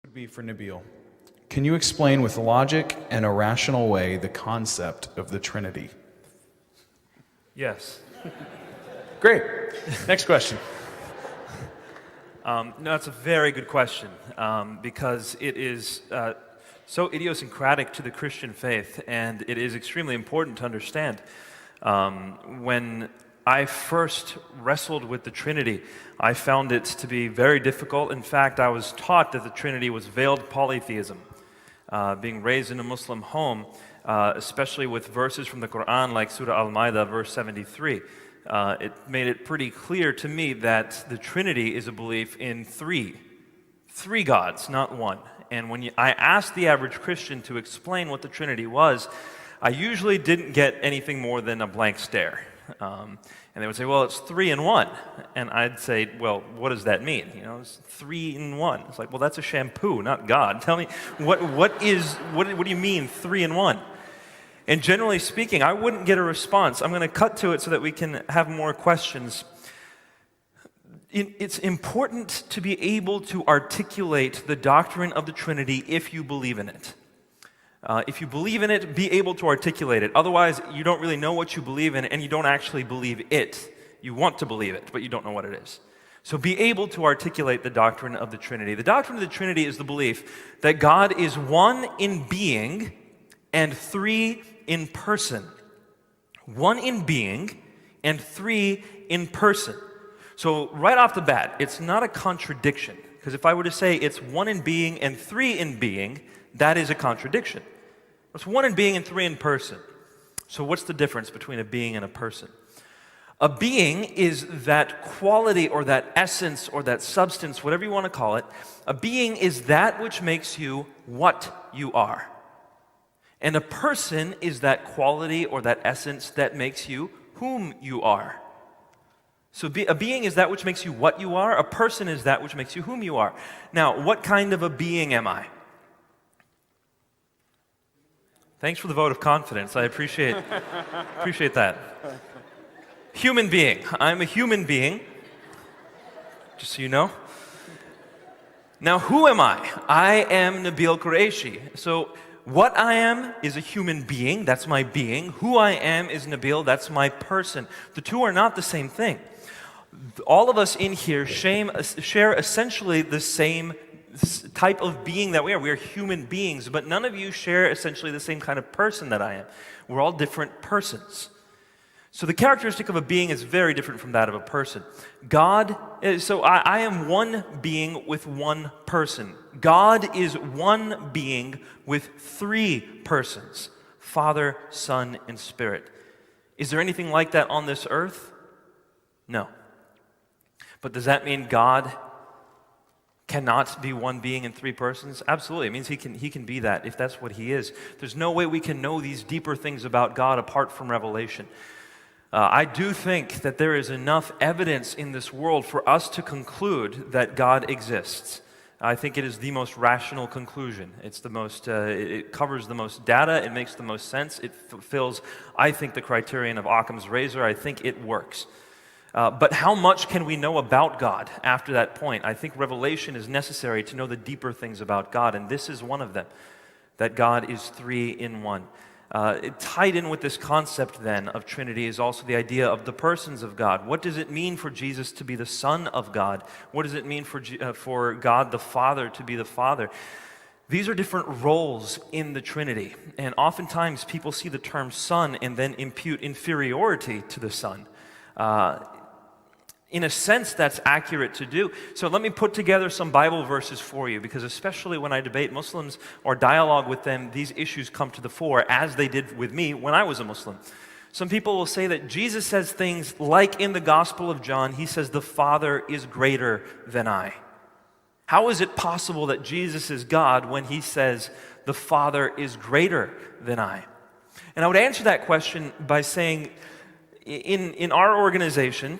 Would be for Nabil. Can you explain with logic and a rational way the concept of the Trinity? Yes. Great. Next question. No, that's a very good question because it is so idiosyncratic to the Christian faith, and it is extremely important to understand. When I first wrestled with the Trinity, I found it to be very difficult. In fact, I was taught that the Trinity was veiled polytheism. Being raised in a Muslim home, especially with verses from the Quran like Surah Al-Ma'idah, verse 73, it made it pretty clear to me that the Trinity is a belief in three gods, not one. And when I asked the average Christian to explain what the Trinity was, I usually didn't get anything more than a blank stare. And they would say, well, it's 3 in 1. And I'd say, well, what does that mean? You know, it's 3 in 1. It's like, well, that's a shampoo, not God. Tell me, what do you mean 3 in 1? And generally speaking, I wouldn't get a response. I'm going to cut to it so that we can have more questions. It's important to be able to articulate the doctrine of the Trinity if you believe in it. If you believe in it, be able to articulate it. Otherwise, you don't really know what you believe in, and you don't actually believe it. You want to believe it, but you don't know what it is. So be able to articulate the doctrine of the Trinity. The doctrine of the Trinity is the belief that God is one in being and 3 in person. 1 in being and 3 in person. So right off the bat, it's not a contradiction. Because if I were to say it's 1 in being and 3 in being, that is a contradiction. It's 1 in being and 3 in person. So what's the difference between a being and a person? A being is that quality or that essence or that substance, whatever you want to call it. A being is that which makes you what you are. And a person is that quality or that essence that makes you whom you are. So a being is that which makes you what you are. A person is that which makes you whom you are. Now, what kind of a being am I? Thanks for the vote of confidence. I appreciate that. Human being. I'm a human being, just so you know. Now, who am I? I am Nabil Qureshi. So what I am is a human being. That's my being. Who I am is Nabil. That's my person. The two are not the same thing. All of us in here share essentially the same type of being that we are. We are human beings, but none of you share essentially the same kind of person that I am. We're all different persons. So the characteristic of a being is very different from that of a person. I am one being with one person. God is one being with 3 persons, Father, Son, and Spirit. Is there anything like that on this earth? No. But does that mean God cannot be one being in 3 persons? Absolutely. It means he can be that if that's what he is. There's no way we can know these deeper things about God apart from revelation. I do think that there is enough evidence in this world for us to conclude that God exists. I think it is the most rational conclusion. It's the most, it covers the most data, it makes the most sense, it fulfills, I think, the criterion of Occam's razor. I think it works. But how much can we know about God after that point? I think revelation is necessary to know the deeper things about God, and this is one of them, that God is 3 in 1. Tied in with this concept then of Trinity is also the idea of the persons of God. What does it mean for Jesus to be the Son of God? What does it mean for God the Father to be the Father? These are different roles in the Trinity, and oftentimes people see the term Son and then impute inferiority to the Son. In a sense, that's accurate to do. So let me put together some Bible verses for you, because especially when I debate Muslims or dialogue with them, these issues come to the fore, as they did with me when I was a Muslim. Some people will say that Jesus says things like in the Gospel of John, he says, "The Father is greater than I." How is it possible that Jesus is God when he says, "The Father is greater than I"? And I would answer that question by saying, in our organization,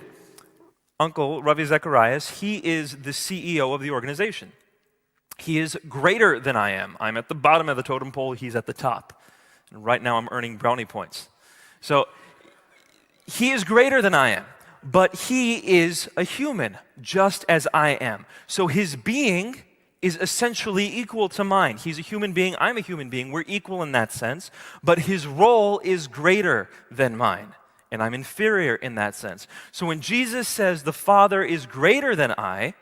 Uncle Ravi Zacharias, he is the CEO of the organization. He is greater than I am. I'm at the bottom of the totem pole, he's at the top. And right now I'm earning brownie points. So he is greater than I am, but he is a human, just as I am. So his being is essentially equal to mine. He's a human being, I'm a human being, we're equal in that sense, but his role is greater than mine, and I'm inferior in that sense. So when Jesus says the Father is greater than I,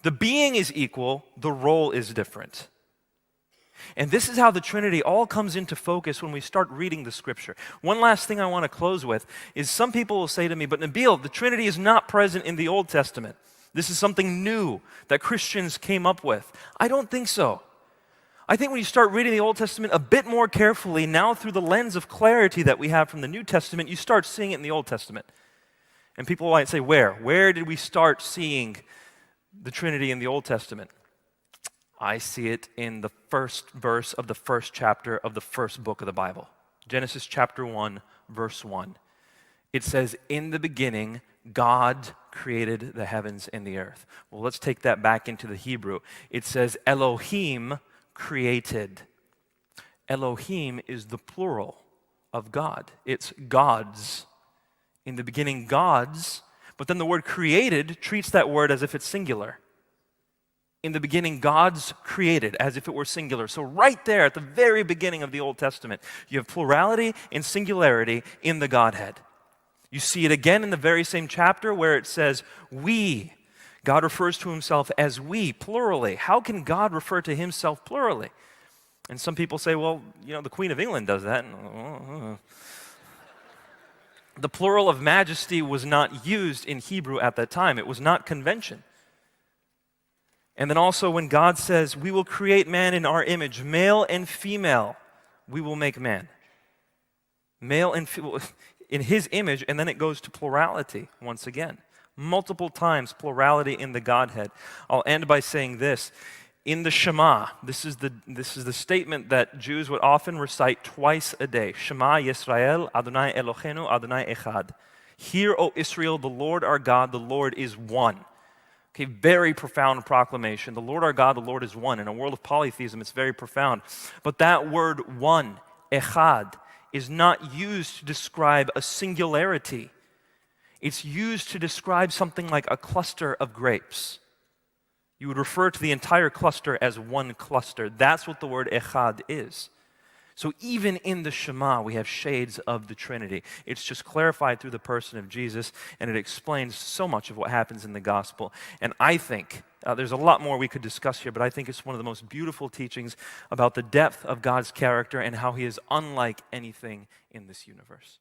the being is equal, the role is different. And this is how the Trinity all comes into focus when we start reading the Scripture. One last thing I want to close with is some people will say to me, but Nabil, the Trinity is not present in the Old Testament. This is something new that Christians came up with. I don't think so. I think when you start reading the Old Testament a bit more carefully, now through the lens of clarity that we have from the New Testament, you start seeing it in the Old Testament. And people might say, where? Where did we start seeing the Trinity in the Old Testament? I see it in the first verse of the first chapter of the first book of the Bible. Genesis chapter 1, verse 1. It says, in the beginning, God created the heavens and the earth. Well, let's take that back into the Hebrew. It says, Elohim created. Elohim is the plural of God. It's gods. In the beginning, gods. But then the word created treats that word as if it's singular. In the beginning, gods created, as if it were singular. So right there at the very beginning of the Old Testament, you have plurality and singularity in the Godhead. You see it again in the very same chapter where it says, we. God refers to himself as we, plurally. How can God refer to himself plurally? And some people say, well, the Queen of England does that. The plural of majesty was not used in Hebrew at that time. It was not convention. And then also when God says, we will create man in our image, male and female, we will make man. Male and female, in his image, and then it goes to plurality once again. Multiple times plurality in the Godhead. I'll end by saying this. In the Shema, this is the statement that Jews would often recite twice a day. Shema Yisrael, Adonai Eloheinu, Adonai Echad. Hear, O Israel, the Lord our God, the Lord is one. Okay, very profound proclamation. The Lord our God, the Lord is one. In a world of polytheism, it's very profound. But that word one, echad, is not used to describe a singularity. It's used to describe something like a cluster of grapes. You would refer to the entire cluster as one cluster. That's what the word echad is. So even in the Shema, we have shades of the Trinity. It's just clarified through the person of Jesus, and it explains so much of what happens in the gospel. And I think, there's a lot more we could discuss here, but I think it's one of the most beautiful teachings about the depth of God's character and how he is unlike anything in this universe.